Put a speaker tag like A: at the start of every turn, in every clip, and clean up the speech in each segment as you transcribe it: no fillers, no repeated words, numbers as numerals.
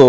A: 2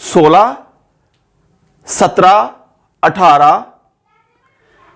A: 16، 17، 18